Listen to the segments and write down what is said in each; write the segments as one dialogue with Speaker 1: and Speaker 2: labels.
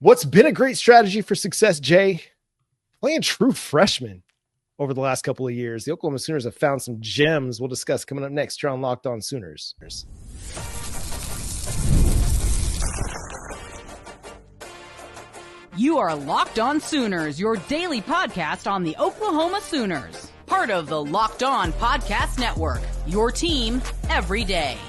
Speaker 1: What's been a great strategy for success, Jay? Playing true freshmen over the last couple of years. The Oklahoma Sooners have found some gems we'll discuss coming up next here on Locked On Sooners.
Speaker 2: You are Locked On Sooners, your daily podcast on the Oklahoma Sooners. Part of the Locked On Podcast Network, your team every day.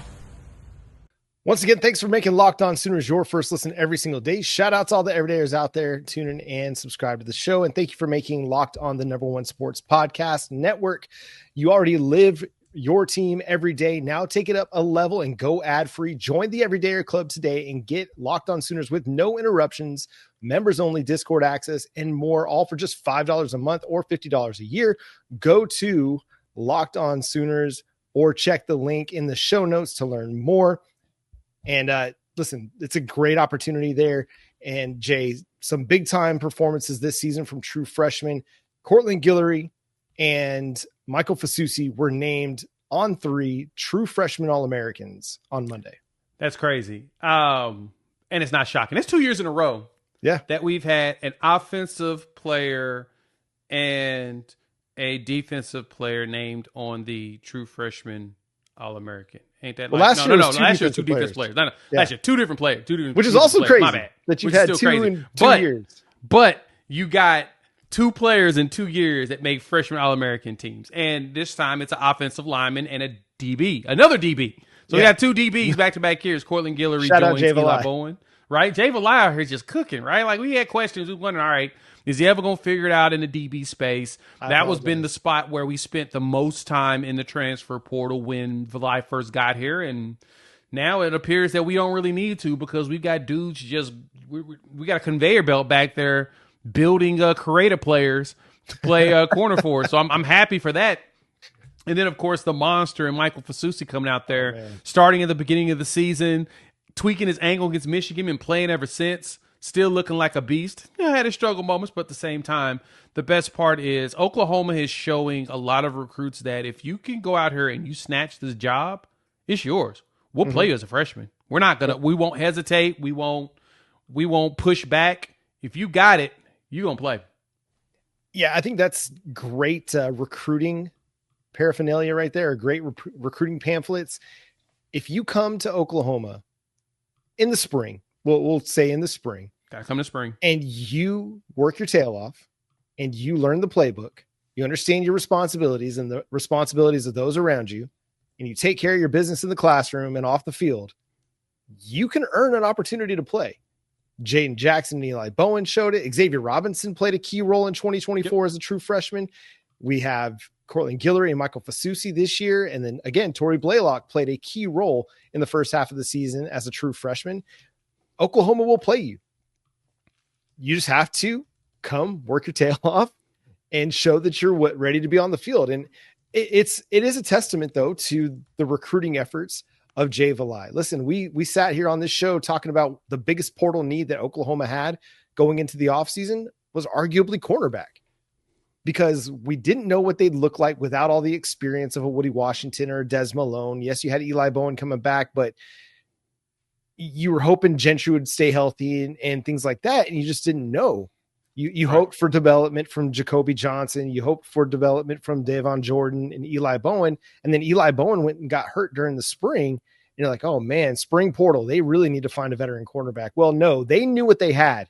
Speaker 1: Once again, thanks for making Locked On Sooners your first listen every single day. Shout out to all the everydayers out there tuning in and subscribe to the show. And thank you for making Locked On the #1 sports podcast network. You already live your team every day. Now take it up a level and go ad-free. Join the Everydayer Club today and get Locked On Sooners with no interruptions, members-only Discord access, and more, all for just $5 a month or $50 a year. Go to Locked On Sooners or check the link in the show notes to learn more. And listen, it's a great opportunity there. And Jay, some big time performances this season from true freshmen. Courtland Guillory and Michael Fasusi were named on 3 true freshman All-Americans on Monday.
Speaker 3: That's crazy. And it's not shocking. It's 2 years in a row.
Speaker 1: Yeah.
Speaker 3: That we've had an offensive player and a defensive player named on the true freshman All-American. Ain't that
Speaker 1: last year was
Speaker 3: two defensive players. No,
Speaker 1: yeah.
Speaker 3: Last year, two different players.
Speaker 1: Which is also crazy.
Speaker 3: My bad.
Speaker 1: That you've had two in 2 years.
Speaker 3: But you got 2 players in 2 years that make freshman All-American teams. And this time it's an offensive lineman and a DB, another DB. So we got 2 DBs back-to-back years. Courtland Guillory joins Eli Bowen. Right? Jay Valai out here just cooking, right? Like, we had questions. We wondering, all right, is he ever going to figure it out in the DB space? That was been the spot where we spent the most time in the transfer portal when Valai first got here. And now it appears that we don't really need to, because we've got dudes we got a conveyor belt back there building creative players to play corner for us. So I'm happy for that. And then, of course, the monster and Michael Fasusi coming out there, starting at the beginning of the season, tweaking his ankle against Michigan and playing ever since, still looking like a beast. Had his struggle moments, but at the same time, the best part is Oklahoma is showing a lot of recruits that if you can go out here and you snatch this job, it's yours. We'll play you as a freshman. We won't hesitate. We won't push back. If you got it, you're going to play.
Speaker 1: Yeah, I think that's great recruiting paraphernalia right there, great recruiting pamphlets. If you come to Oklahoma in the spring, we'll say in the spring.
Speaker 3: Gotta come to spring.
Speaker 1: And you work your tail off and you learn the playbook. You understand your responsibilities and the responsibilities of those around you, and you take care of your business in the classroom and off the field, you can earn an opportunity to play. Jaden Jackson and Eli Bowen showed it. Xavier Robinson played a key role in 2024 as a true freshman. We have Courtland Guillory and Michael Fasusi this year. And then again, Torrey Blaylock played a key role in the first half of the season as a true freshman. Oklahoma will play you. You just have to come work your tail off and show that you're ready to be on the field. And it is a testament, though, to the recruiting efforts of Jay Valai. Listen, we sat here on this show talking about the biggest portal need that Oklahoma had going into the offseason was arguably cornerback, because we didn't know what they'd look like without all the experience of a Woody Washington or a Des Malone. Yes, you had Eli Bowen coming back, but you were hoping Gentry would stay healthy and things like that, and you just didn't know. You hoped for development from Jacoby Johnson. You hoped for development from Davon Jordan and Eli Bowen. And then Eli Bowen went and got hurt during the spring. And you're like, oh, man, spring portal, they really need to find a veteran cornerback. Well, no, they knew what they had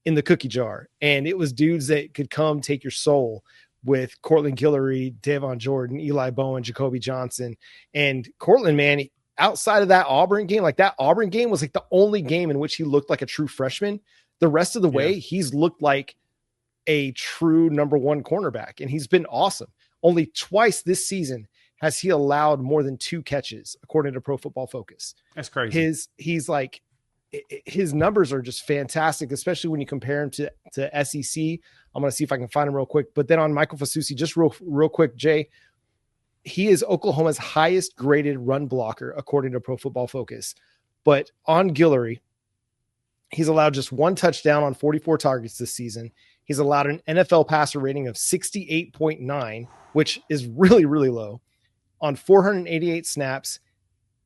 Speaker 1: in the cookie jar. And it was dudes that could come take your soul with Courtland Guillory, Davon Jordan, Eli Bowen, Jacoby Johnson. And Courtland, man, outside of that Auburn game, like that Auburn game was like the only game in which he looked like a true freshman. The rest of the way, he's looked like a true number 1 cornerback, and he's been awesome. Only twice this season has he allowed more than 2 catches, according to Pro Football Focus.
Speaker 3: That's crazy.
Speaker 1: His numbers are just fantastic, especially when you compare him to SEC. I'm going to see if I can find him real quick. But then on Michael Fasusi, just real quick, Jay, he is Oklahoma's highest graded run blocker, according to Pro Football Focus. But on Guillory, he's allowed just 1 touchdown on 44 targets this season. He's allowed an NFL passer rating of 68.9, which is really, really low. On 488 snaps,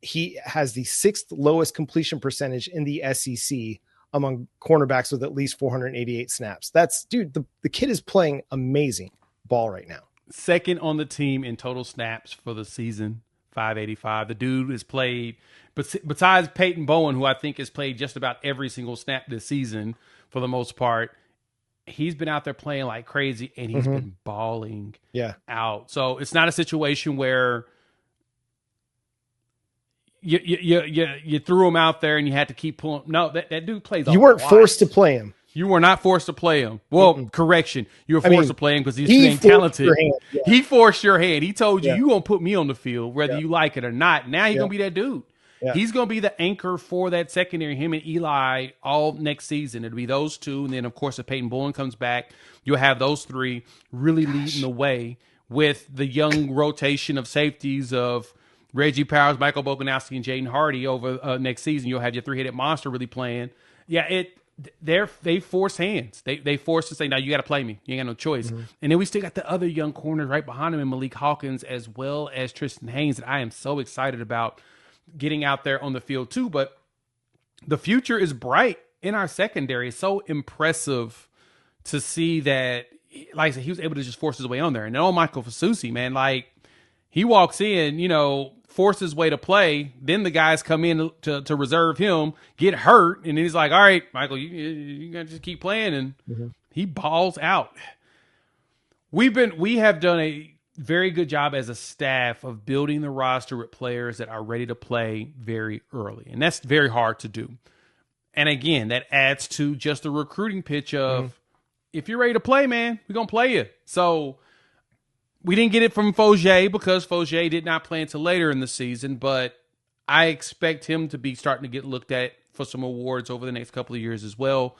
Speaker 1: he has the 6th lowest completion percentage in the SEC among cornerbacks with at least 488 snaps. The kid is playing amazing ball right now.
Speaker 3: Second on the team in total snaps for the season, 585. The dude has played, besides Peyton Bowen, who I think has played just about every single snap this season for the most part, he's been out there playing like crazy, and he's been balling out. So it's not a situation where you threw him out there and you had to keep pulling. No, that dude plays.
Speaker 1: You weren't forced to play him.
Speaker 3: You were not forced to play him. Well, correction. You were forced to play him because he's being talented. He forced your hand. He told you, you're going to put me on the field, whether you like it or not. Now he's going to be that dude. Yeah. He's going to be the anchor for that secondary, him and Eli, all next season. It'll be those two. And then, of course, if Peyton Bowen comes back, you'll have those three really leading the way with the young rotation of safeties of Reggie Powers, Michael Boganowski, and Jaden Hardy over next season. You'll have your three-headed monster really playing. Yeah, they force hands. They force to say, now you got to play me. You ain't got no choice. And then we still got the other young corners right behind him in Malik Hawkins as well as Tristan Haynes that I am so excited about getting out there on the field too. But the future is bright in our secondary. It's so impressive to see that, like I said, he was able to just force his way on there. And then Michael Fasusi, man, like he walks in, force his way to play. Then the guys come in to reserve him, get hurt. And then he's like, all right, Michael, you got to just keep playing. And he balls out. We have done a very good job as a staff of building the roster with players that are ready to play very early. And that's very hard to do. And again, that adds to just the recruiting pitch of, if you're ready to play, man, we're going to play you. So we didn't get it from Fogier because Fogier did not play until later in the season, but I expect him to be starting to get looked at for some awards over the next couple of years as well.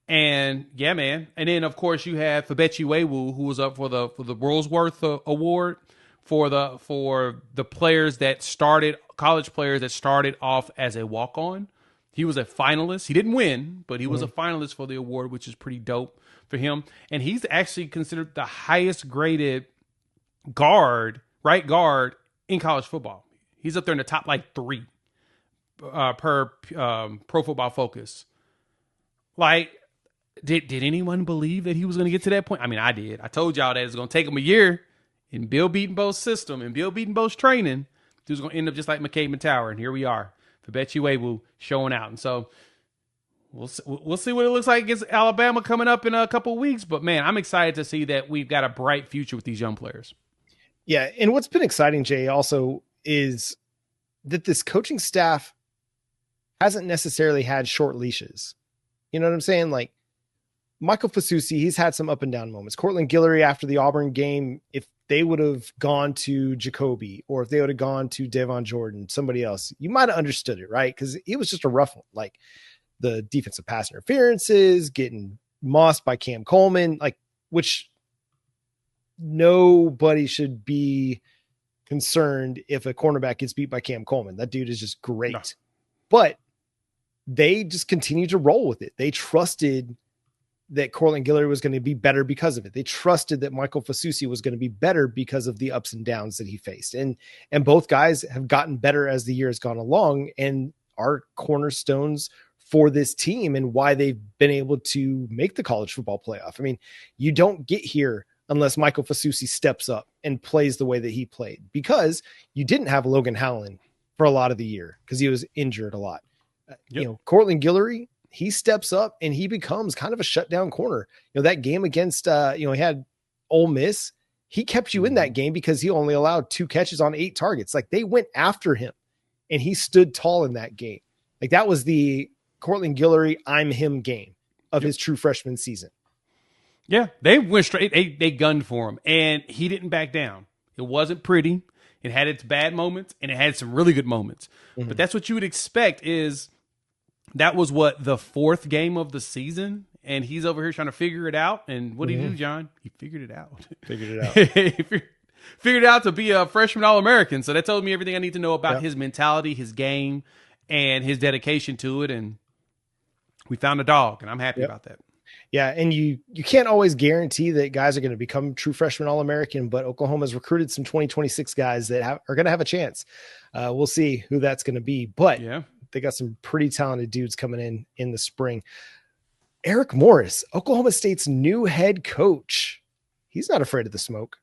Speaker 3: And yeah, man. And then of course you have Febechi Wewu, who was up for the Worldsworth Award for the players that started, college players that started off as a walk-on. He was a finalist. He didn't win, but he was a finalist for the award, which is pretty dope for him. And he's actually considered the highest graded right guard in college football. He's up there in the top 3 per Pro Football Focus. Like, did anyone believe that he was going to get to that point? I mean, I did. I told y'all that it's going to take him a year in Bill Beatonbow's system and Bill Beatonbow's training. He was going to end up just like McCabe Tower, and here we are. Febechi Wewu showing out. And so we'll see what it looks like against Alabama coming up in a couple of weeks. But, man, I'm excited to see that we've got a bright future with these young players.
Speaker 1: Yeah, and what's been exciting, Jay, also is that this coaching staff hasn't necessarily had short leashes. You know what I'm saying? Like, Michael Fasusi, he's had some up and down moments. Courtland Guillory after the Auburn game, if they would have gone to Jacoby or if they would have gone to Devon Jordan, somebody else, you might have understood it, right? Because it was just a rough one. Like the defensive pass interferences, getting mossed by Cam Coleman, which nobody should be concerned if a cornerback gets beat by Cam Coleman. That dude is just great. No. But they just continued to roll with it. They trusted that Courtland Guillory was going to be better because of it. They trusted that Michael Fasusi was going to be better because of the ups and downs that he faced. And both guys have gotten better as the year has gone along and are cornerstones for this team and why they've been able to make the college football playoff. I mean, you don't get here unless Michael Fasusi steps up and plays the way that he played, because you didn't have Logan Howland for a lot of the year because he was injured a lot. Courtland Guillory, he steps up and he becomes kind of a shutdown corner. That game against, he had Ole Miss. He kept you in that game because he only allowed 2 catches on 8 targets. Like, they went after him and he stood tall in that game. Like, that was the Courtland Guillory, I'm him game of his true freshman season.
Speaker 3: Yeah, they went straight. They gunned for him and he didn't back down. It wasn't pretty. It had its bad moments and it had some really good moments. But that's what you would expect is, that was the 4th game of the season, and he's over here trying to figure it out. And what did he do, John? He figured it out. Figured it out to be a freshman All-American. So that told me everything I need to know about his mentality, his game, and his dedication to it. And we found a dog, and I'm happy about that.
Speaker 1: Yeah, and you can't always guarantee that guys are going to become true freshman All-American, but Oklahoma's recruited some 2026 guys that are going to have a chance. We'll see who that's going to be. But they got some pretty talented dudes coming in the spring. Eric Morris, Oklahoma State's new head coach. He's not afraid of the smoke.